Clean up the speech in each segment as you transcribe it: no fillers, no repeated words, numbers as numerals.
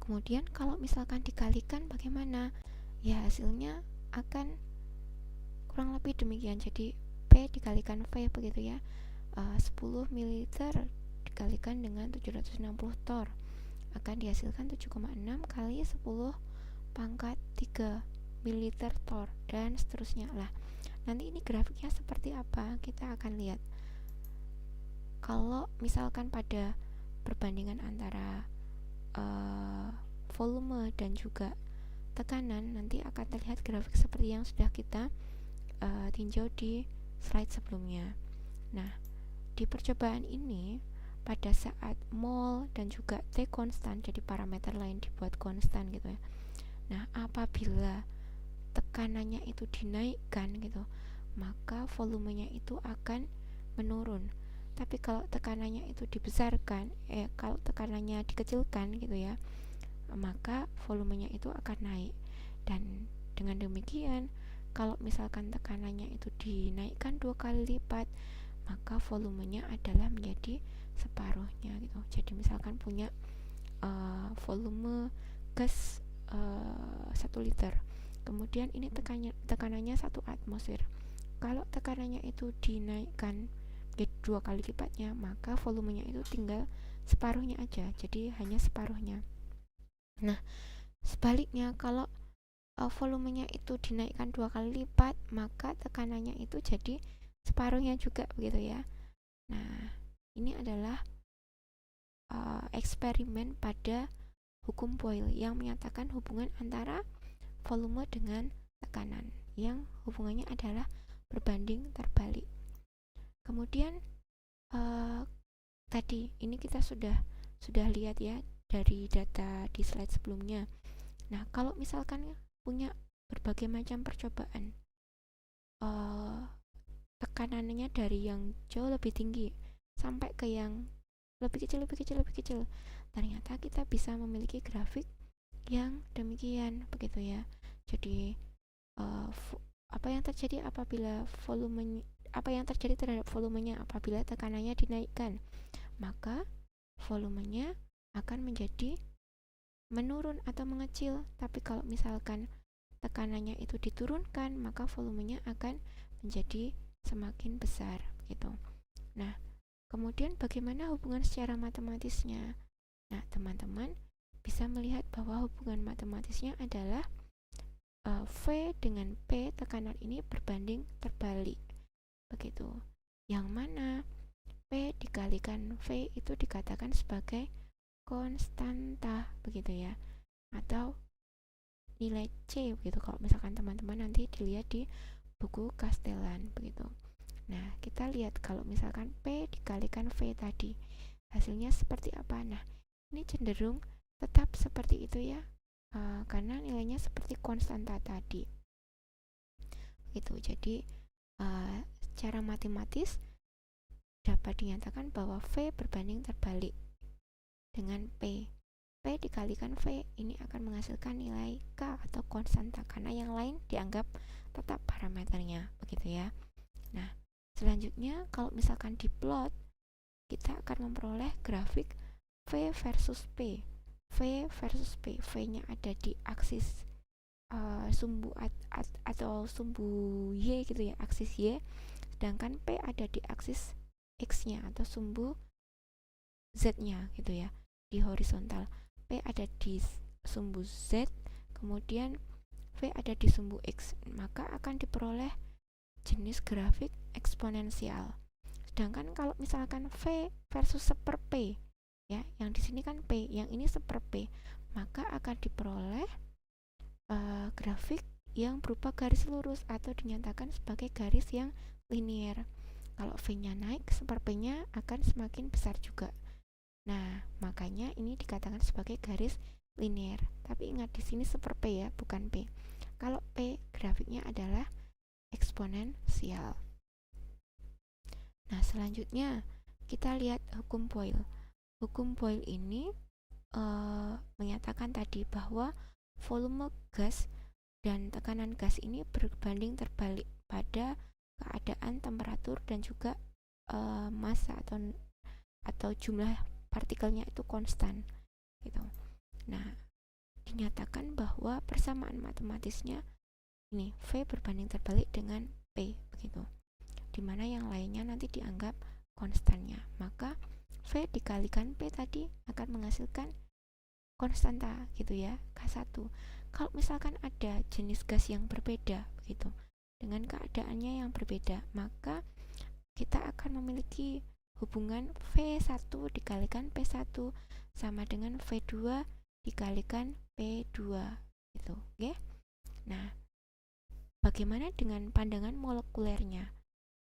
Kemudian kalau misalkan dikalikan bagaimana? Ya hasilnya akan kurang lebih demikian. Jadi P dikalikan V begitu ya. 10 ml dikalikan dengan 760 torr akan dihasilkan 7,6 kali 10 pangkat 3 ml torr dan seterusnya lah. Nanti ini grafiknya seperti apa kita akan lihat. Kalau misalkan pada perbandingan antara volume dan juga tekanan, nanti akan terlihat grafik seperti yang sudah kita tinjau di slide sebelumnya. Nah, di percobaan ini pada saat mol dan juga T konstan, jadi parameter lain dibuat konstan gitu ya. Nah, apabila tekanannya itu dinaikkan gitu, maka volumenya itu akan menurun. Tapi kalau tekanannya itu dibesarkan, kalau tekanannya dikecilkan gitu ya, maka volumenya itu akan naik. Dan dengan demikian, kalau misalkan tekanannya itu dinaikkan 2 kali lipat, maka volumenya adalah menjadi separuhnya gitu. Jadi misalkan punya volume gas 1 liter, kemudian ini tekanannya 1 atmosfer. Kalau tekanannya itu dinaikkan jadi 2 kali lipatnya, maka volumenya itu tinggal separuhnya aja, jadi hanya separuhnya. Nah, sebaliknya kalau volumenya itu dinaikkan 2 kali lipat, maka tekanannya itu jadi separuhnya juga begitu ya. Nah, ini adalah eksperimen pada hukum Boyle yang menyatakan hubungan antara volume dengan tekanan yang hubungannya adalah berbanding terbalik. Kemudian tadi ini kita sudah lihat ya dari data di slide sebelumnya. Nah, kalau misalkan punya berbagai macam percobaan, tekanannya dari yang jauh lebih tinggi sampai ke yang lebih kecil, ternyata kita bisa memiliki grafik yang demikian begitu ya. Jadi apa yang terjadi terhadap volumenya apabila tekanannya dinaikkan, maka volumenya akan menjadi menurun atau mengecil. Tapi kalau misalkan tekanannya itu diturunkan, maka volumenya akan menjadi semakin besar gitu. Nah, kemudian bagaimana hubungan secara matematisnya? Nah, teman-teman bisa melihat bahwa hubungan matematisnya adalah V dengan P tekanan ini berbanding terbalik begitu. Yang mana P dikalikan V itu dikatakan sebagai konstanta begitu ya, atau nilai C begitu kalau misalkan teman-teman nanti dilihat di buku Castellan begitu. Nah, kita lihat kalau misalkan P dikalikan V tadi, hasilnya seperti apa? Nah, ini cenderung tetap seperti itu ya, karena nilainya seperti konstanta tadi. Gitu. Jadi, secara matematis dapat dinyatakan bahwa V berbanding terbalik dengan P. P dikalikan V ini akan menghasilkan nilai K atau konstanta, karena yang lain dianggap tetap parameternya, begitu ya. Nah, selanjutnya kalau misalkan diplot, kita akan memperoleh grafik V versus P. V versus P. V-nya ada di aksis sumbu atau sumbu Y gitu ya, aksis Y. Sedangkan P ada di aksis X-nya atau sumbu Z-nya gitu ya, di horizontal. P ada di sumbu Z, kemudian V ada di sumbu X. Maka akan diperoleh jenis grafik eksponensial. Sedangkan kalau misalkan V versus 1/P ya, yang di sini kan P, yang ini 1/P, maka akan diperoleh grafik yang berupa garis lurus atau dinyatakan sebagai garis yang linier. Kalau V-nya naik, 1/P-nya akan semakin besar juga. Nah, makanya ini dikatakan sebagai garis linier. Tapi ingat di sini 1/P ya, bukan P. Kalau P, grafiknya adalah eksponensial. Nah, selanjutnya kita lihat hukum Boyle. Hukum Boyle ini menyatakan tadi bahwa volume gas dan tekanan gas ini berbanding terbalik pada keadaan temperatur dan juga massa atau jumlah partikelnya itu konstan gitu. Nah, dinyatakan bahwa persamaan matematisnya ini V berbanding terbalik dengan P begitu, dimana yang lainnya nanti dianggap konstannya. Maka V dikalikan P tadi akan menghasilkan konstanta gitu ya, K1. Kalau misalkan ada jenis gas yang berbeda begitu, dengan keadaannya yang berbeda, maka kita akan memiliki hubungan V1 dikalikan P1 sama dengan V2 dikalikan P2 gitu, oke? Nah, bagaimana dengan pandangan molekulernya?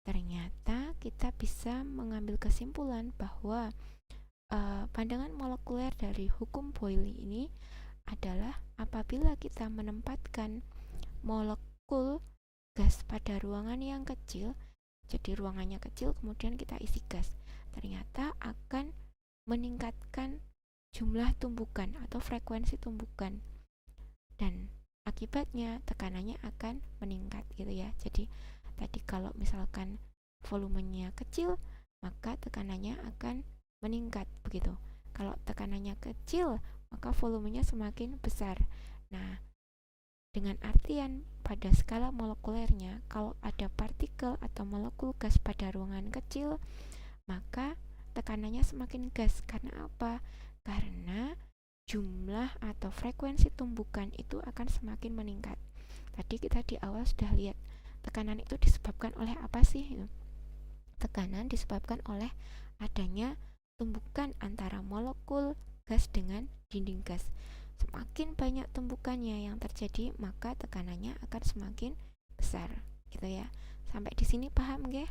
Ternyata kita bisa mengambil kesimpulan bahwa pandangan molekuler dari hukum Boyle ini adalah apabila kita menempatkan molekul gas pada ruangan yang kecil, jadi ruangannya kecil kemudian kita isi gas, ternyata akan meningkatkan jumlah tumbukan atau frekuensi tumbukan, dan akibatnya tekanannya akan meningkat gitu ya. Jadi tadi kalau misalkan volumenya kecil, maka tekanannya akan meningkat begitu. Kalau tekanannya kecil, maka volumenya semakin besar. Nah, dengan artian pada skala molekulernya, kalau ada partikel atau molekul gas pada ruangan kecil, maka tekanannya semakin gas. Karena apa? Karena jumlah atau frekuensi tumbukan itu akan semakin meningkat. Tadi kita di awal sudah lihat tekanan itu disebabkan oleh apa sih? Tekanan disebabkan oleh adanya tumbukan antara molekul gas dengan dinding gas. Semakin banyak tumbukannya yang terjadi, maka tekanannya akan semakin besar gitu ya. Sampai di sini paham nggih?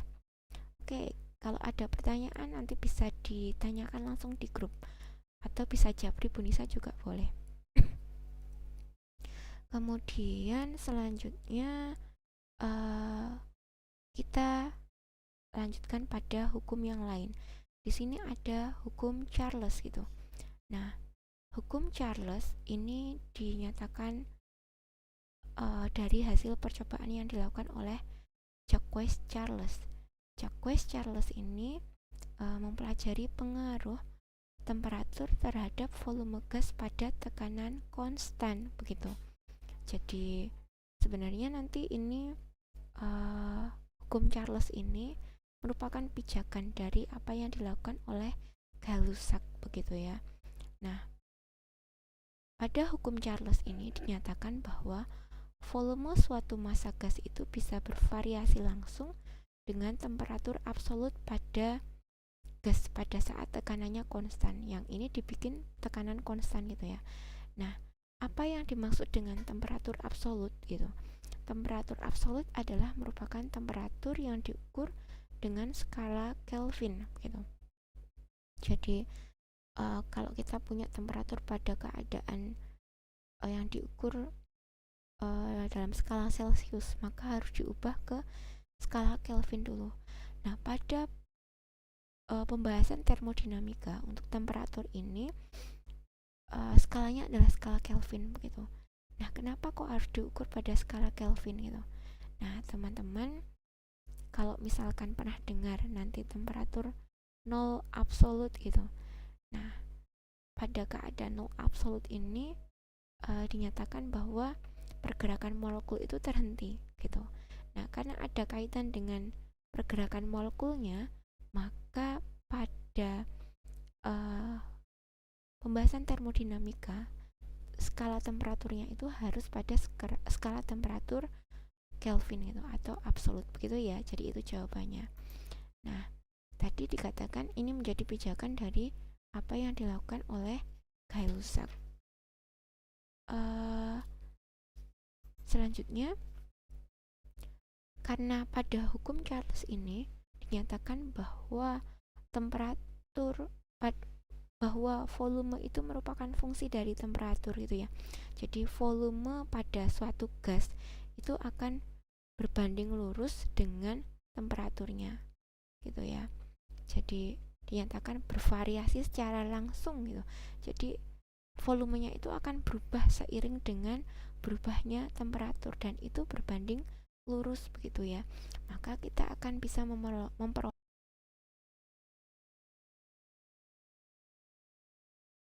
Oke, kalau ada pertanyaan nanti bisa ditanyakan langsung di grup atau bisa japri Bu Nisa juga boleh. Kemudian selanjutnya kita lanjutkan pada hukum yang lain. Di sini ada hukum Charles gitu. Nah, hukum Charles ini dinyatakan dari hasil percobaan yang dilakukan oleh Jacques Charles. Jacques Charles ini mempelajari pengaruh temperatur terhadap volume gas pada tekanan konstan begitu. Jadi sebenarnya nanti ini hukum Charles ini merupakan pijakan dari apa yang dilakukan oleh Gay-Lussac begitu ya. Nah, pada hukum Charles ini dinyatakan bahwa volume suatu massa gas itu bisa bervariasi langsung dengan temperatur absolut pada gas pada saat tekanannya konstan. Yang ini dibikin tekanan konstan gitu ya. Nah, apa yang dimaksud dengan temperatur absolut gitu? Temperatur absolut adalah merupakan temperatur yang diukur dengan skala Kelvin gitu. Jadi kalau kita punya temperatur pada keadaan yang diukur dalam skala Celcius, maka harus diubah ke skala Kelvin dulu. Nah, pada pembahasan termodinamika untuk temperatur ini skalanya adalah skala Kelvin begitu. Nah, kenapa kok harus diukur pada skala Kelvin gitu? Nah, teman-teman kalau misalkan pernah dengar nanti temperatur 0 absolut gitu. Nah, pada keadaan 0 absolut ini dinyatakan bahwa pergerakan molekul itu terhenti gitu. Nah, karena ada kaitan dengan pergerakan molekulnya, maka pada pembahasan termodinamika skala temperaturnya itu harus pada skala temperatur Kelvin gitu atau absolut begitu ya. Jadi itu jawabannya. Nah, tadi dikatakan ini menjadi pijakan dari apa yang dilakukan oleh Gay-Lussac. Selanjutnya, karena pada hukum Charles ini dinyatakan bahwa bahwa volume itu merupakan fungsi dari temperatur gitu ya. Jadi volume pada suatu gas itu akan berbanding lurus dengan temperaturnya gitu ya. Jadi dinyatakan bervariasi secara langsung gitu. Jadi volumenya itu akan berubah seiring dengan berubahnya temperatur dan itu berbanding lurus begitu ya. Maka kita akan bisa memperoleh